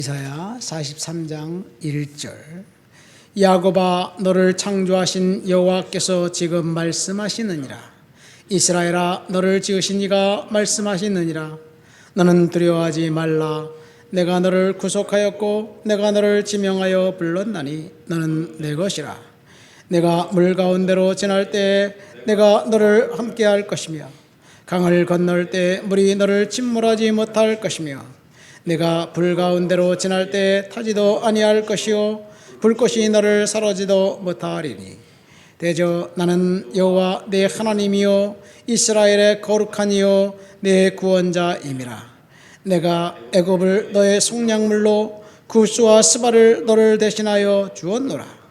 이사야 43장 1절. 야곱아, 너를 창조하신 여호와께서 지금 말씀하시느니라. 이스라엘아, 너를 지으신 이가 말씀하시느니라. 너는 두려워하지 말라. 내가 너를 구속하였고 내가 너를 지명하여 불렀나니 너는 내 것이라. 내가 물 가운데로 지날 때에 내가 너를 함께할 것이며 강을 건널 때 물이 너를 침몰하지 못할 것이며 내가 불 가운데로 지날 때 타지도 아니할 것이요 불꽃이 너를 사르지도 못하리니 대저 나는 여호와 내 하나님이요 이스라엘의 거룩한 이요 내 구원자임이라. 내가 애굽을 너의 속량물로 구스와 스바를 너를 대신하여 주었노라.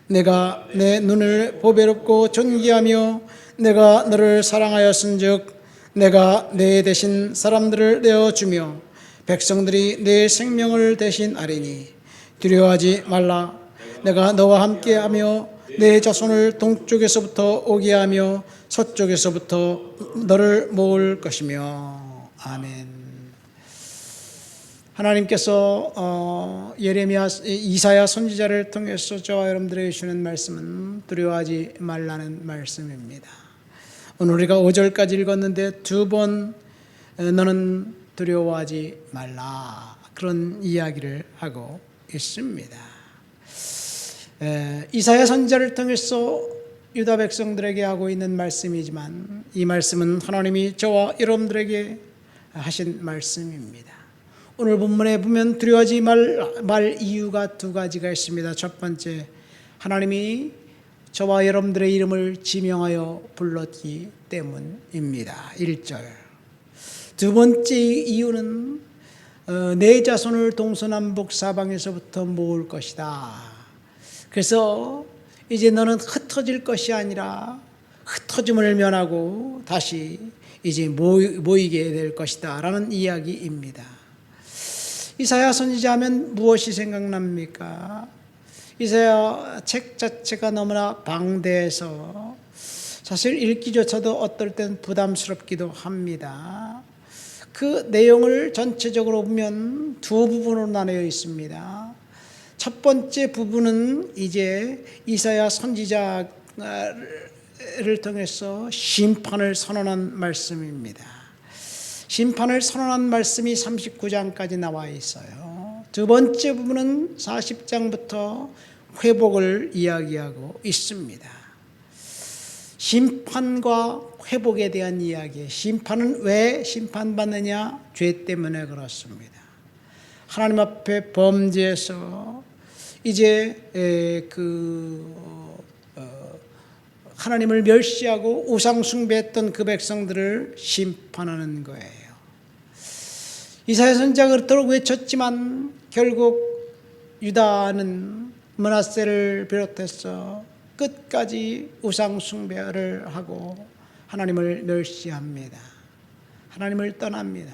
내가 내 눈을 보배롭고 존귀하며 내가 너를 사랑하였은즉 내가 내 대신 사람들을 내어주며 백성들이 내 생명을 대신하리니 두려워하지 말라. 내가 너와 함께하며 내 자손을 동쪽에서부터 오게 하며 서쪽에서부터 너를 모을 것이며. 아멘. 하나님께서 이사야 선지자를 통해서 저와 여러분들에게 주는 말씀은 두려워하지 말라는 말씀입니다. 오늘 우리가 5절까지 읽었는데 두 번 너는 두려워하지 말라, 그런 이야기를 하고 있습니다. 이사야 선지자를 통해서 유다 백성들에게 하고 있는 말씀이지만 이 말씀은 하나님이 저와 여러분들에게 하신 말씀입니다. 오늘 본문에 보면 두려워하지 말 이유가 두 가지가 있습니다. 첫 번째, 하나님이 저와 여러분들의 이름을 지명하여 불렀기 때문입니다. 1절. 두 번째 이유는 내 자손을 동서남북 사방에서부터 모을 것이다. 그래서 이제 너는 흩어질 것이 아니라 흩어짐을 면하고 다시 이제 모이게 될 것이다 라는 이야기입니다. 이사야 선지자하면 무엇이 생각납니까? 이사야 책 자체가 너무나 방대해서 사실 읽기조차도 어떨 땐 부담스럽기도 합니다. 그 내용을 전체적으로 보면 두 부분으로 나뉘어 있습니다. 첫 번째 부분은 이제 이사야 선지자를 통해서 심판을 선언한 말씀입니다. 심판을 선언한 말씀이 39장까지 나와 있어요. 두 번째 부분은 40장부터 회복을 이야기하고 있습니다. 심판과 회복에 대한 이야기. 심판은 왜 심판받느냐? 죄 때문에 그렇습니다. 하나님 앞에 범죄해서 이제 하나님을 멸시하고 우상 숭배했던 그 백성들을 심판하는 거예요. 이사야 선지자가 그렇도록 외쳤지만 결국 유다는 므낫세를 비롯해서 끝까지 우상 숭배를 하고 하나님을 멸시합니다. 하나님을 떠납니다.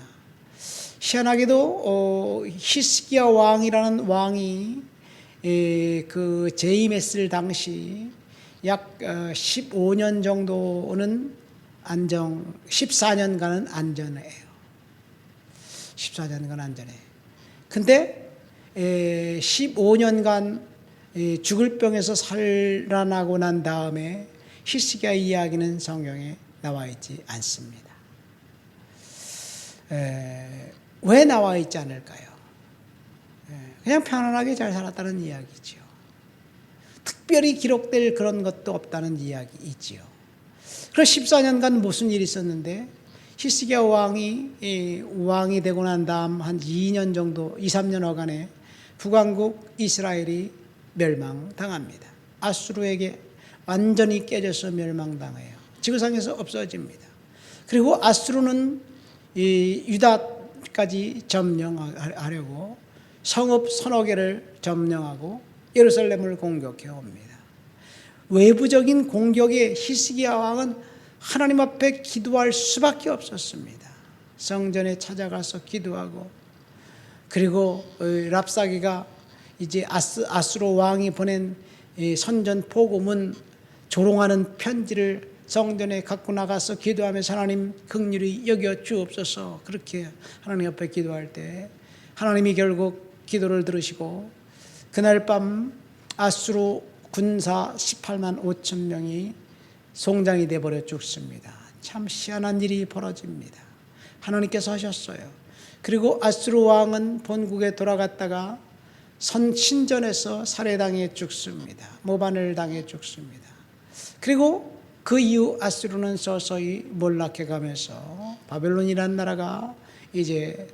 희한하게도 히스기야 왕이라는 왕이 그 재임했을 당시 약 15년 정도는 14년간은 안전해요. 14년간 안전해. 근데 15년간 죽을 병에서 살아나고 난 다음에 히스기야 이야기는 성경에 나와 있지 않습니다. 왜 나와 있지 않을까요? 그냥 편안하게 잘 살았다는 이야기죠. 특별히 기록될 그런 것도 없다는 이야기이지요. 그래서 14년간 무슨 일이 있었는데 히스기야 왕이 되고 난 다음 한 2년 정도, 2, 3년여간에 북왕국 이스라엘이 멸망당합니다. 아수르에게 완전히 깨져서 멸망당해요. 지구상에서 없어집니다. 그리고 아수르는 유다까지 점령하려고 성읍 서너 개를 점령하고 예루살렘을 공격해 옵니다. 외부적인 공격에 히스기야 왕은 하나님 앞에 기도할 수밖에 없었습니다. 성전에 찾아가서 기도하고, 그리고 랍사기가 이제 아수르 왕이 보낸 선전 포고문 조롱하는 편지를 성전에 갖고 나가서 기도하면서 하나님 긍휼히 여겨 주옵소서, 그렇게 하나님 앞에 기도할 때 하나님이 결국 기도를 들으시고 그날 밤 아수르 군사 18만 5천 명이 송장이 되어버려 죽습니다. 참 희한한 일이 벌어집니다. 하나님께서 하셨어요. 그리고 아수르 왕은 본국에 돌아갔다가 신전에서 살해당해 죽습니다. 모반을 당해 죽습니다. 그리고 그 이후 아수르는 서서히 몰락해가면서 바벨론이라는 나라가 이제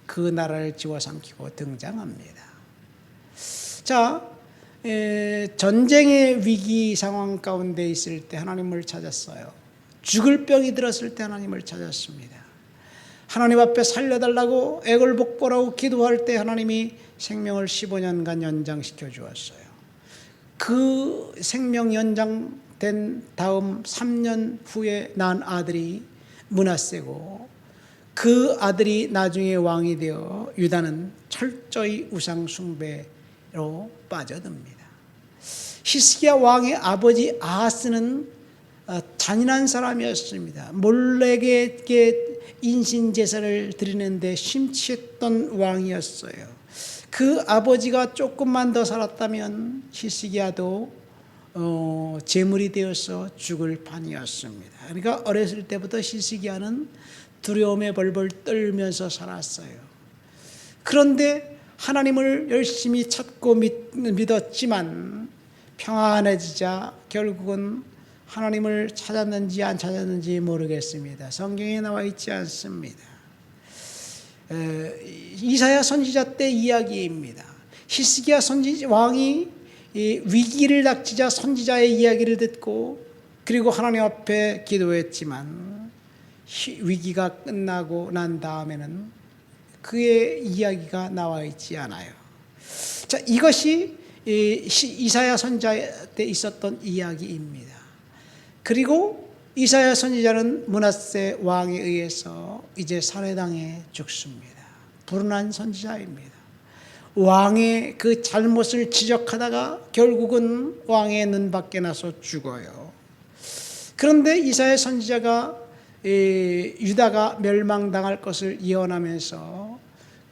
그 나라를 집어삼키고 등장합니다. 자, 전쟁의 위기 상황 가운데 있을 때 하나님을 찾았어요. 죽을 병이 들었을 때 하나님을 찾았습니다. 하나님 앞에 살려달라고 애걸복걸하고 기도할 때 하나님이 생명을 15년간 연장시켜 주었어요. 그 생명 연장된 다음 3년 후에 낳은 아들이 므낫세고 그 아들이 나중에 왕이 되어 유다는 철저히 우상 숭배로 빠져듭니다. 히스기야 왕의 아버지 아하스는 잔인한 사람이었습니다. 몰렉에게 인신제사를 드리는데 심취했던 왕이었어요. 그 아버지가 조금만 더 살았다면 히스기야도 제물이 되어서 죽을 판이었습니다. 그러니까 어렸을 때부터 히스기야는 두려움에 벌벌 떨면서 살았어요. 그런데 하나님을 열심히 찾고 믿었지만 평안해지자 결국은 하나님을 찾았는지 안 찾았는지 모르겠습니다. 성경에 나와 있지 않습니다. 이사야 선지자 때 이야기입니다. 히스기야 왕이 위기를 닥치자 선지자의 이야기를 듣고 그리고 하나님 앞에 기도했지만 위기가 끝나고 난 다음에는 그의 이야기가 나와 있지 않아요. 자, 이것이 이사야 선지자 때 있었던 이야기입니다. 그리고 이사야 선지자는 므낫세 왕에 의해서 이제 살해당해 죽습니다. 불운한 선지자입니다. 왕의 그 잘못을 지적하다가 결국은 왕의 눈 밖에 나서 죽어요. 그런데 이사야 선지자가 유다가 멸망당할 것을 예언하면서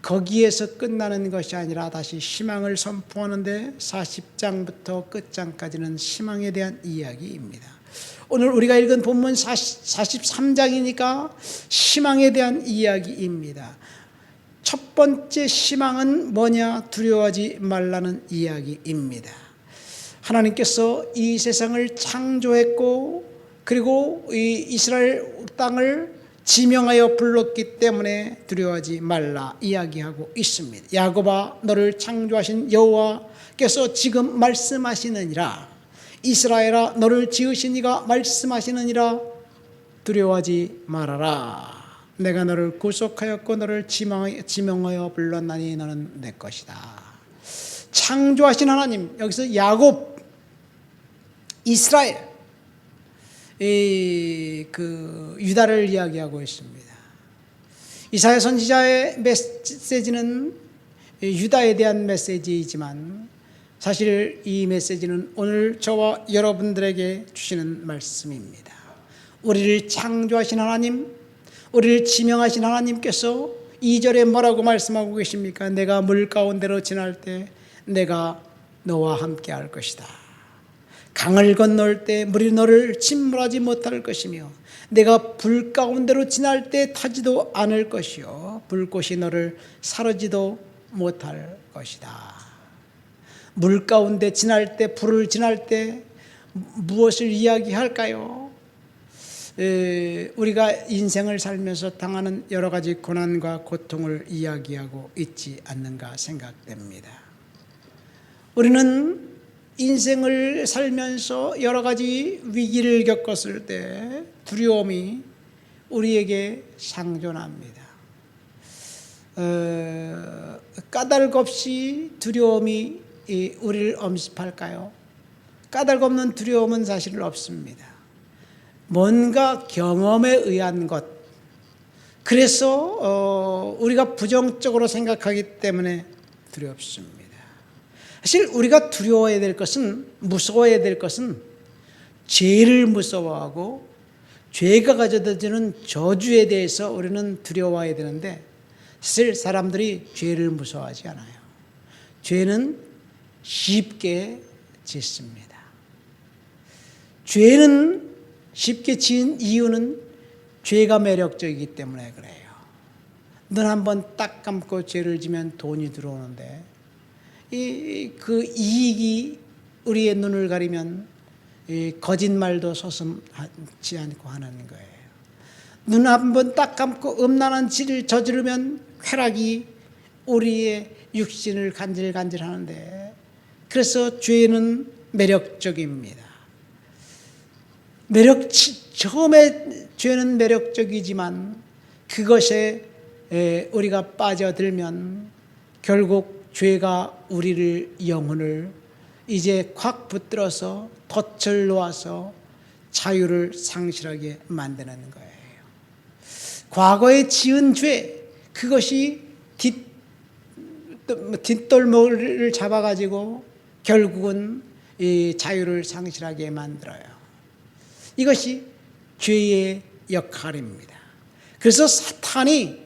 거기에서 끝나는 것이 아니라 다시 희망을 선포하는데 40장부터 끝장까지는 희망에 대한 이야기입니다. 오늘 우리가 읽은 본문 43장이니까 희망에 대한 이야기입니다. 첫 번째 희망은 뭐냐? 두려워하지 말라는 이야기입니다. 하나님께서 이 세상을 창조했고 그리고 이 이스라엘 땅을 지명하여 불렀기 때문에 두려워하지 말라 이야기하고 있습니다. 야곱아 너를 창조하신 여호와께서 지금 말씀하시느니라. 이스라엘아 너를 지으신 이가 말씀하시느니라. 두려워하지 말아라. 내가 너를 구속하였고 너를 지명하여 불렀나니 너는 내 것이다. 창조하신 하나님, 여기서 야곱, 이스라엘, 유다를 이야기하고 있습니다. 이사야 선지자의 메시지는 유다에 대한 메시지이지만 사실 이 메시지는 오늘 저와 여러분들에게 주시는 말씀입니다. 우리를 창조하신 하나님, 우리를 지명하신 하나님께서 2절에 뭐라고 말씀하고 계십니까? 내가 물 가운데로 지날 때 내가 너와 함께 할 것이다. 강을 건널 때 물이 너를 침몰하지 못할 것이며 내가 불 가운데로 지날 때 타지도 않을 것이요 불꽃이 너를 사르지도 못할 것이다. 물 가운데 지날 때, 불을 지날 때 무엇을 이야기할까요? 우리가 인생을 살면서 당하는 여러 가지 고난과 고통을 이야기하고 있지 않는가 생각됩니다. 우리는 인생을 살면서 여러 가지 위기를 겪었을 때 두려움이 우리에게 상존합니다. 까닭 없이 두려움이 우리를 엄습할까요? 까닭 없는 두려움은 사실 없습니다. 뭔가 경험에 의한 것, 그래서 우리가 부정적으로 생각하기 때문에 두렵습니다. 사실 우리가 두려워해야 될 것은, 무서워해야 될 것은 죄를 무서워하고 죄가 가져다 주는 저주에 대해서 우리는 두려워해야 되는데 사실 사람들이 죄를 무서워하지 않아요. 죄는 쉽게 짓습니다. 죄는 쉽게 지은 이유는 죄가 매력적이기 때문에 그래요. 눈 한번 딱 감고 죄를 지면 돈이 들어오는데 그 이익이 우리의 눈을 가리면 거짓말도 서슴지 않고 하는 거예요. 눈 한번 딱 감고 음란한 짓을 저지르면 쾌락이 우리의 육신을 간질간질하는데, 그래서 죄는 매력적입니다. 처음에 죄는 매력적이지만 그것에 우리가 빠져들면 결국 죄가 우리를 영혼을 이제 콱 붙들어서 덫을 놓아서 자유를 상실하게 만드는 거예요. 과거에 지은 죄, 그것이 뒷덜목을 잡아가지고 결국은 이 자유를 상실하게 만들어요. 이것이 죄의 역할입니다. 그래서 사탄이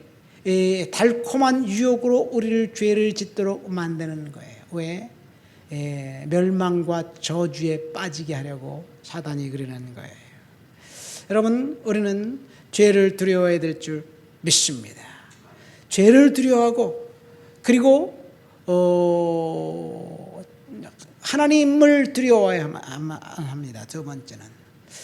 달콤한 유혹으로 우리를 죄를 짓도록 만드는 거예요. 왜? 멸망과 저주에 빠지게 하려고 사단이 그러는 거예요. 여러분, 우리는 죄를 두려워해야 될 줄 믿습니다. 죄를 두려워하고, 그리고 하나님을 두려워해야 합니다. 두 번째는,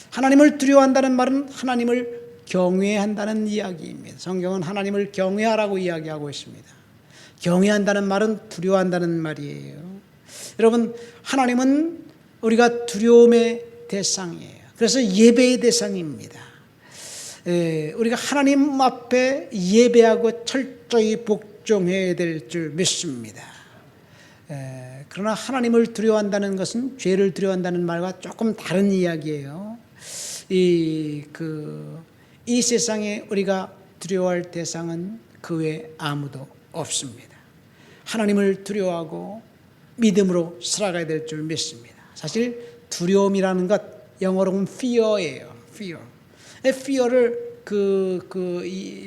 하나님을 두려워한다는 말은 하나님을 경외한다는 이야기입니다. 성경은 하나님을 경외하라고 이야기하고 있습니다. 경외한다는 말은 두려워한다는 말이에요. 여러분, 하나님은 우리가 두려움의 대상이에요. 그래서 예배의 대상입니다. 우리가 하나님 앞에 예배하고 철저히 복종해야 될 줄 믿습니다. 그러나 하나님을 두려워한다는 것은 죄를 두려워한다는 말과 조금 다른 이야기예요. 이 세상에 우리가 두려워할 대상은 그 외에 아무도 없습니다. 하나님을 두려워하고 믿음으로 살아가야 될 줄 믿습니다. 사실 두려움이라는 것, 영어로는 fear예요. fear를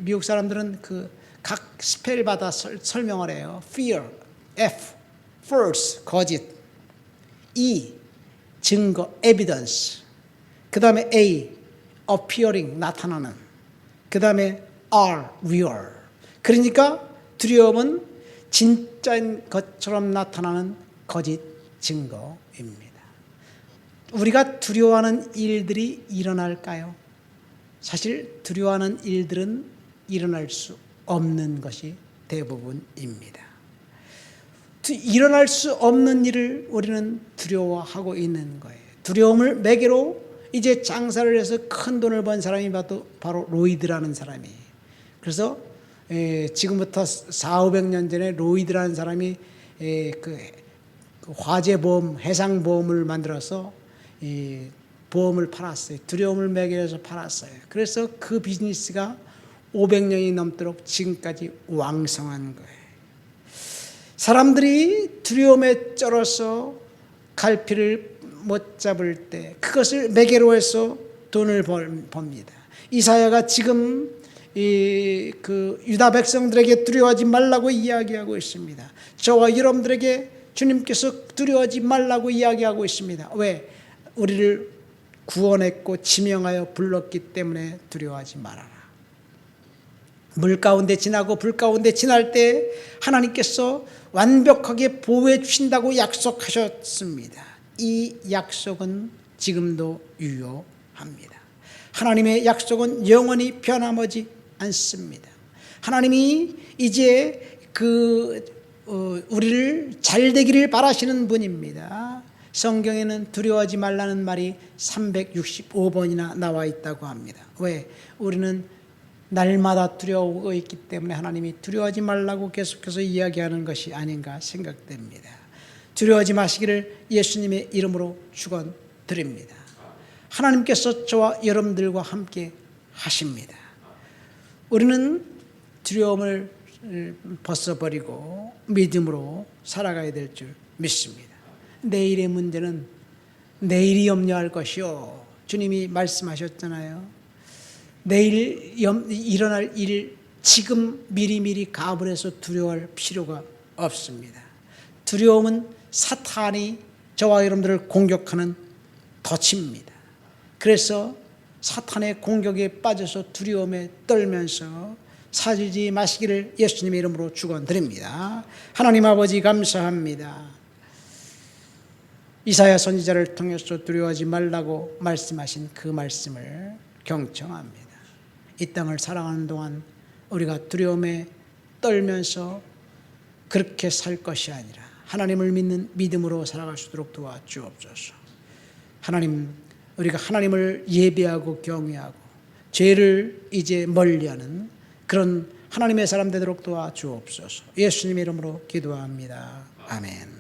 미국 사람들은 각 스펠마다 설명을 해요. fear, F, false, 거짓, E, 증거, evidence, 그 다음에 A, appearing, 나타나는, 그 다음에 R, real. 그러니까 두려움은 진짜인 것처럼 나타나는 거짓 증거입니다. 우리가 두려워하는 일들이 일어날까요? 사실 두려워하는 일들은 일어날 수 없는 것이 대부분입니다. 일어날 수 없는 일을 우리는 두려워하고 있는 거예요. 두려움을 매개로 이제 장사를 해서 큰 돈을 번 사람이 바로 로이드라는 사람이에요. 그래서 지금부터 400~500년 전에 로이드라는 사람이 그 화재보험, 해상보험을 만들어서 보험을 팔았어요. 두려움을 매개해서 팔았어요. 그래서 그 비즈니스가 500년이 넘도록 지금까지 왕성한 거예요. 사람들이 두려움에 쩔어서 갈피를 못 잡을 때 그것을 매개로 해서 돈을 법니다. 이사야가 지금 유다 백성들에게 두려워하지 말라고 이야기하고 있습니다. 저와 여러분들에게 주님께서 두려워하지 말라고 이야기하고 있습니다. 왜? 우리를 구원했고 지명하여 불렀기 때문에 두려워하지 말아라. 물 가운데 지나고 불 가운데 지날 때 하나님께서 완벽하게 보호해 주신다고 약속하셨습니다. 이 약속은 지금도 유효합니다. 하나님의 약속은 영원히 변함하지 않습니다. 하나님이 이제 우리를 잘 되기를 바라시는 분입니다. 성경에는 두려워하지 말라는 말이 365번이나 나와 있다고 합니다. 왜? 우리는 날마다 두려워하고 있기 때문에 하나님이 두려워하지 말라고 계속해서 이야기하는 것이 아닌가 생각됩니다. 두려워하지 마시기를 예수님의 이름으로 축원드립니다. 하나님께서 저와 여러분들과 함께 하십니다. 우리는 두려움을 벗어버리고 믿음으로 살아가야 될 줄 믿습니다. 내일의 문제는 내일이 염려할 것이요. 주님이 말씀하셨잖아요. 내일 일어날 일 지금 미리미리 가불해서 두려워할 필요가 없습니다. 두려움은 사탄이 저와 여러분들을 공격하는 덫입니다. 그래서 사탄의 공격에 빠져서 두려움에 떨면서 살지 마시기를 예수님의 이름으로 축원드립니다. 하나님 아버지 감사합니다. 이사야 선지자를 통해서 두려워하지 말라고 말씀하신 그 말씀을 경청합니다. 이 땅을 살아가는 동안 우리가 두려움에 떨면서 그렇게 살 것이 아니라 하나님을 믿는 믿음으로 살아갈 수 있도록 도와주옵소서. 하나님, 우리가 하나님을 예배하고 경외하고 죄를 이제 멀리하는 그런 하나님의 사람 되도록 도와주옵소서. 예수님의 이름으로 기도합니다. 아멘.